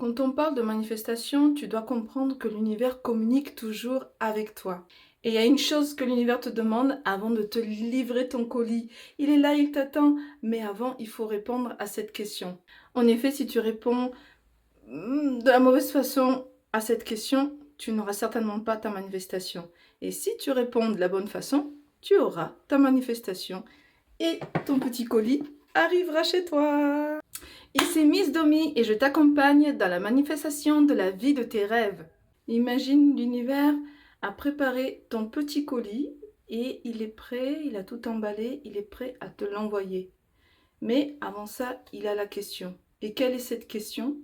Quand on parle de manifestation, tu dois comprendre que l'univers communique toujours avec toi. Et il y a une chose que l'univers te demande avant de te livrer ton colis. Il est là, il t'attend, mais avant, il faut répondre à cette question. En effet, si tu réponds de la mauvaise façon à cette question, tu n'auras certainement pas ta manifestation. Et si tu réponds de la bonne façon, tu auras ta manifestation. Et ton petit colis arrivera chez toi. Ici Miss Domi et je t'accompagne dans la manifestation de la vie de tes rêves. Imagine l'univers a préparé ton petit colis et il est prêt, il a tout emballé, il est prêt à te l'envoyer. Mais avant ça, il a la question. Et quelle est cette question?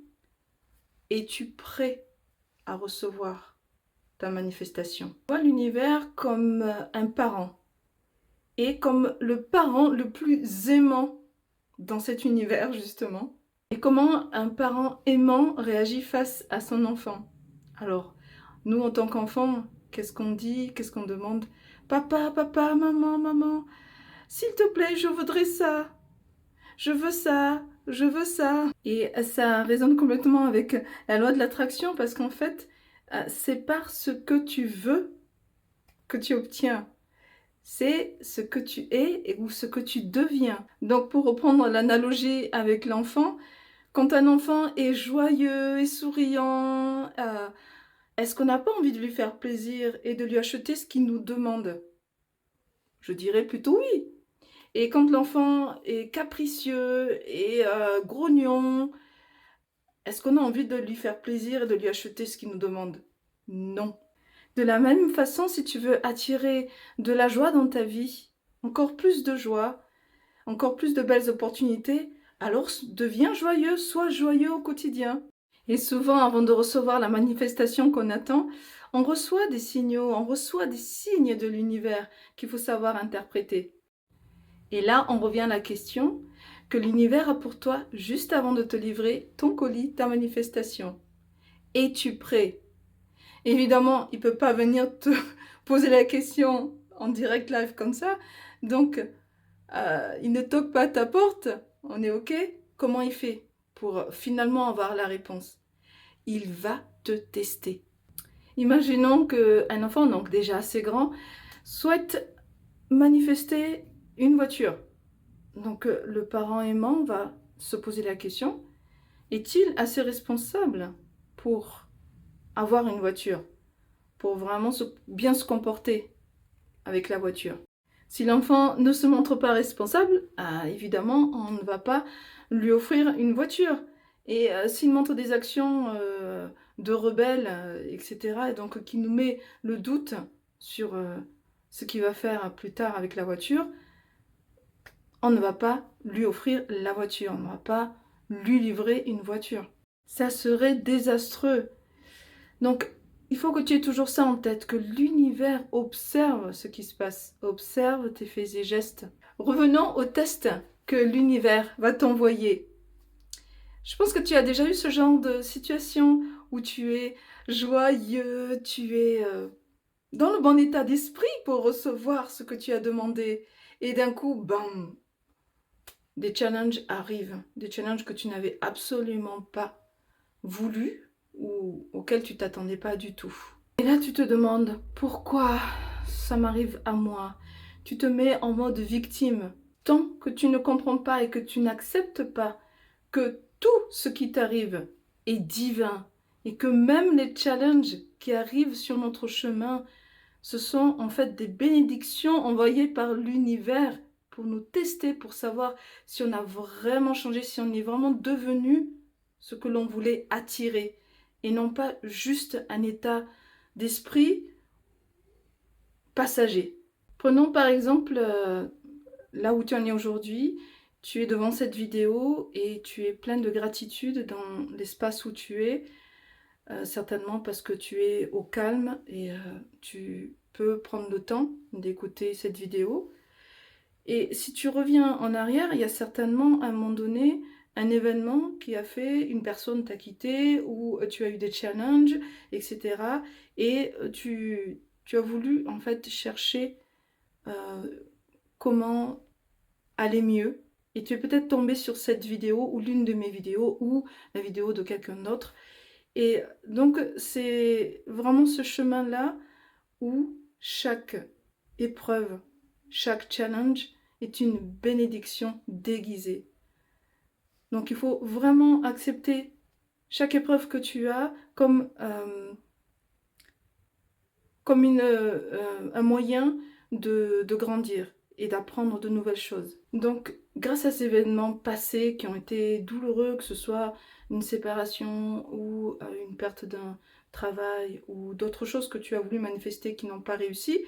Es-tu prêt à recevoir ta manifestation? Vois l'univers comme un parent et comme le parent le plus aimant dans cet univers justement. Et comment un parent aimant réagit face à son enfant? Alors, nous en tant qu'enfants, qu'est-ce qu'on dit? Qu'est-ce qu'on demande? Papa, papa, maman, maman, s'il te plaît, je voudrais ça. Je veux ça, je veux ça. Et ça résonne complètement avec la loi de l'attraction parce qu'en fait, c'est par ce que tu veux que tu obtiens. C'est ce que tu es ou ce que tu deviens. Donc pour reprendre l'analogie avec l'enfant, quand un enfant est joyeux et souriant, est-ce qu'on n'a pas envie de lui faire plaisir et de lui acheter ce qu'il nous demande? Je dirais plutôt oui. Et quand l'enfant est capricieux et grognon, est-ce qu'on a envie de lui faire plaisir et de lui acheter ce qu'il nous demande? Non. De la même façon, si tu veux attirer de la joie dans ta vie, encore plus de joie, encore plus de belles opportunités, alors deviens joyeux, sois joyeux au quotidien. Et souvent, avant de recevoir la manifestation qu'on attend, on reçoit des signaux, on reçoit des signes de l'univers qu'il faut savoir interpréter. Et là, on revient à la question que l'univers a pour toi juste avant de te livrer ton colis, ta manifestation. Es-tu prêt? Évidemment, il ne peut pas venir te poser la question en direct live comme ça. Donc, il ne toque pas à ta porte. On est OK? Comment il fait pour finalement avoir la réponse? Il va te tester. Imaginons qu'un enfant, donc déjà assez grand, souhaite manifester une voiture. Donc le parent aimant va se poser la question, est-il assez responsable pour avoir une voiture? Pour vraiment bien se comporter avec la voiture? Si l'enfant ne se montre pas responsable, évidemment, on ne va pas lui offrir une voiture. Et s'il montre des actions de rebelle, etc., et donc qui nous met le doute sur ce qu'il va faire plus tard avec la voiture, on ne va pas lui offrir la voiture, on ne va pas lui livrer une voiture. Ça serait désastreux. Donc, il faut que tu aies toujours ça en tête, que l'univers observe ce qui se passe, observe tes faits et gestes. Revenons au test que l'univers va t'envoyer. Je pense que tu as déjà eu ce genre de situation où tu es joyeux, tu es dans le bon état d'esprit pour recevoir ce que tu as demandé. Et d'un coup, bam, des challenges arrivent, des challenges que tu n'avais absolument pas voulu ou auxquels tu t'attendais pas du tout. Et là, tu te demandes pourquoi ça m'arrive à moi. Tu te mets en mode victime. Tant que tu ne comprends pas et que tu n'acceptes pas que tout ce qui t'arrive est divin et que même les challenges qui arrivent sur notre chemin, ce sont en fait des bénédictions envoyées par l'univers pour nous tester, pour savoir si on a vraiment changé, si on est vraiment devenu ce que l'on voulait attirer et non pas juste un état d'esprit passager. Prenons par exemple là où tu en es aujourd'hui, tu es devant cette vidéo et tu es plein de gratitude dans l'espace où tu es, certainement parce que tu es au calme et tu peux prendre le temps d'écouter cette vidéo. Et si tu reviens en arrière, il y a certainement à un moment donné un événement qui a fait, une personne t'a quitté ou tu as eu des challenges, etc. Et tu as voulu en fait chercher comment aller mieux Et tu es peut-être tombé sur cette vidéo ou l'une de mes vidéos ou la vidéo de quelqu'un d'autre. Et donc, c'est vraiment ce chemin-là où chaque épreuve, chaque challenge est une bénédiction déguisée. Donc, il faut vraiment accepter chaque épreuve que tu as comme un moyen de grandir et d'apprendre de nouvelles choses. Donc, grâce à ces événements passés qui ont été douloureux, que ce soit une séparation ou une perte d'un travail ou d'autres choses que tu as voulu manifester qui n'ont pas réussi,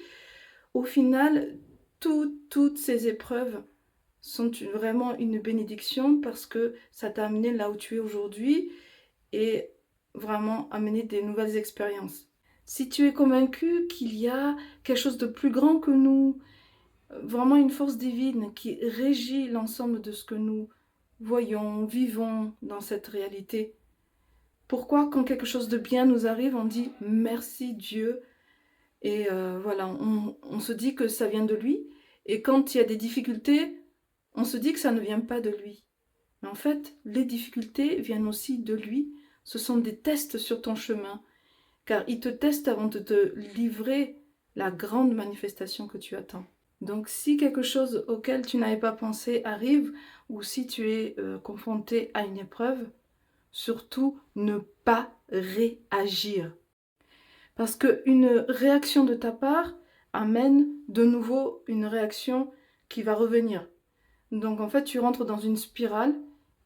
au final, toutes ces épreuves sont vraiment une bénédiction parce que ça t'a amené là où tu es aujourd'hui et vraiment amené des nouvelles expériences. Si tu es convaincu qu'il y a quelque chose de plus grand que nous, vraiment une force divine qui régit l'ensemble de ce que nous voyons, vivons dans cette réalité, pourquoi quand quelque chose de bien nous arrive, on dit merci Dieu et voilà, on se dit que ça vient de lui et quand il y a des difficultés, on se dit que ça ne vient pas de lui. Mais en fait, les difficultés viennent aussi de lui. Ce sont des tests sur ton chemin. Car il te teste avant de te livrer la grande manifestation que tu attends. Donc si quelque chose auquel tu n'avais pas pensé arrive, ou si tu es confronté à une épreuve, surtout ne pas réagir. Parce qu'une réaction de ta part amène de nouveau une réaction qui va revenir. Donc en fait, tu rentres dans une spirale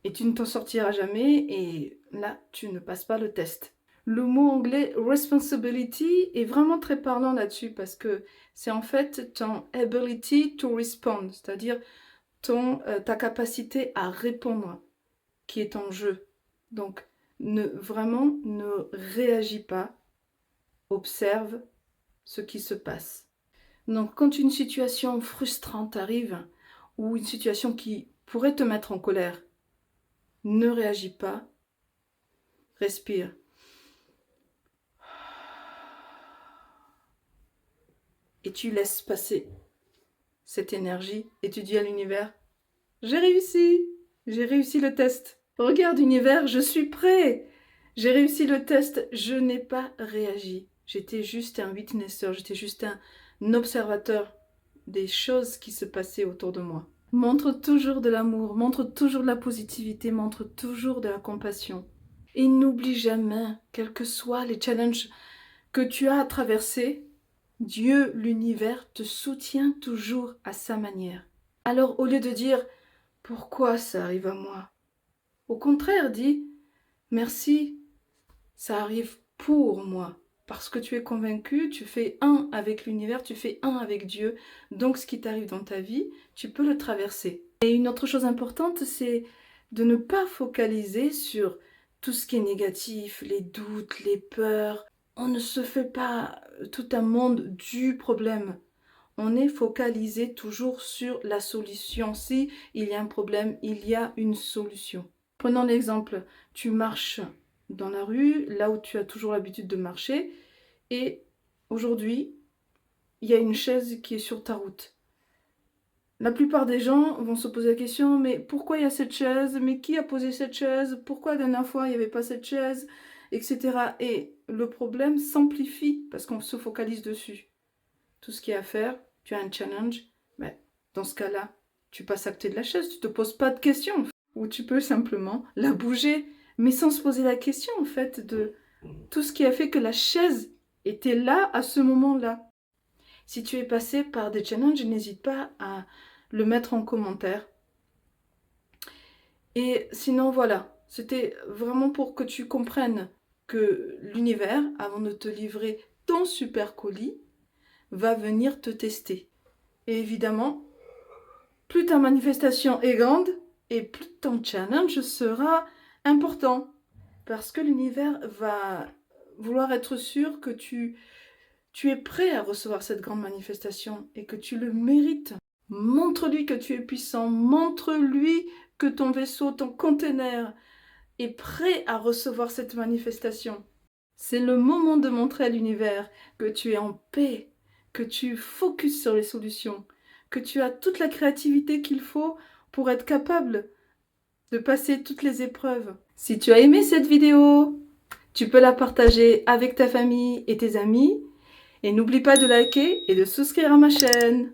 et tu ne t'en sortiras jamais et là, tu ne passes pas le test. Le mot anglais responsibility est vraiment très parlant là-dessus parce que c'est en fait ton ability to respond, c'est-à-dire ta capacité à répondre qui est en jeu. Donc vraiment ne réagis pas, observe ce qui se passe. Donc quand une situation frustrante arrive ou une situation qui pourrait te mettre en colère, ne réagis pas, respire. Et tu laisses passer cette énergie et tu dis à l'univers, j'ai réussi le test. Regarde univers, je suis prêt. J'ai réussi le test, je n'ai pas réagi. J'étais juste un witnesser, j'étais juste un observateur des choses qui se passaient autour de moi. Montre toujours de l'amour, montre toujours de la positivité, montre toujours de la compassion. Et n'oublie jamais, quels que soient les challenges que tu as à traverser, Dieu, l'univers, te soutient toujours à sa manière. Alors au lieu de dire « Pourquoi ça arrive à moi ?» Au contraire, dis « Merci, ça arrive pour moi. » Parce que tu es convaincu, tu fais un avec l'univers, tu fais un avec Dieu. Donc ce qui t'arrive dans ta vie, tu peux le traverser. Et une autre chose importante, c'est de ne pas focaliser sur tout ce qui est négatif, les doutes, les peurs. On ne se fait pas tout un monde du problème. On est focalisé toujours sur la solution. Si il y a un problème, il y a une solution. Prenons l'exemple, tu marches dans la rue, là où tu as toujours l'habitude de marcher, et aujourd'hui, il y a une chaise qui est sur ta route. La plupart des gens vont se poser la question, mais pourquoi il y a cette chaise? Mais qui a posé cette chaise? Pourquoi la dernière fois il n'y avait pas cette chaise? Etc. Et le problème s'amplifie parce qu'on se focalise dessus. Tout ce qu'il y a à faire, tu as un challenge, ben, dans ce cas-là, tu passes à côté de la chaise, tu ne te poses pas de questions. Ou tu peux simplement la bouger, mais sans se poser la question en fait de tout ce qui a fait que la chaise était là à ce moment-là. Si tu es passé par des challenges, n'hésite pas à le mettre en commentaire. Et sinon, voilà, c'était vraiment pour que tu comprennes que l'univers, avant de te livrer ton super colis, va venir te tester. Et évidemment, plus ta manifestation est grande et plus ton challenge sera important. Parce que l'univers va vouloir être sûr que tu es prêt à recevoir cette grande manifestation et que tu le mérites. Montre-lui que tu es puissant, montre-lui que ton vaisseau, ton conteneur est prêt à recevoir cette manifestation. C'est le moment de montrer à l'univers que tu es en paix, que tu focuses sur les solutions, que tu as toute la créativité qu'il faut pour être capable de passer toutes les épreuves. Si tu as aimé cette vidéo, tu peux la partager avec ta famille et tes amis. Et n'oublie pas de liker et de souscrire à ma chaîne.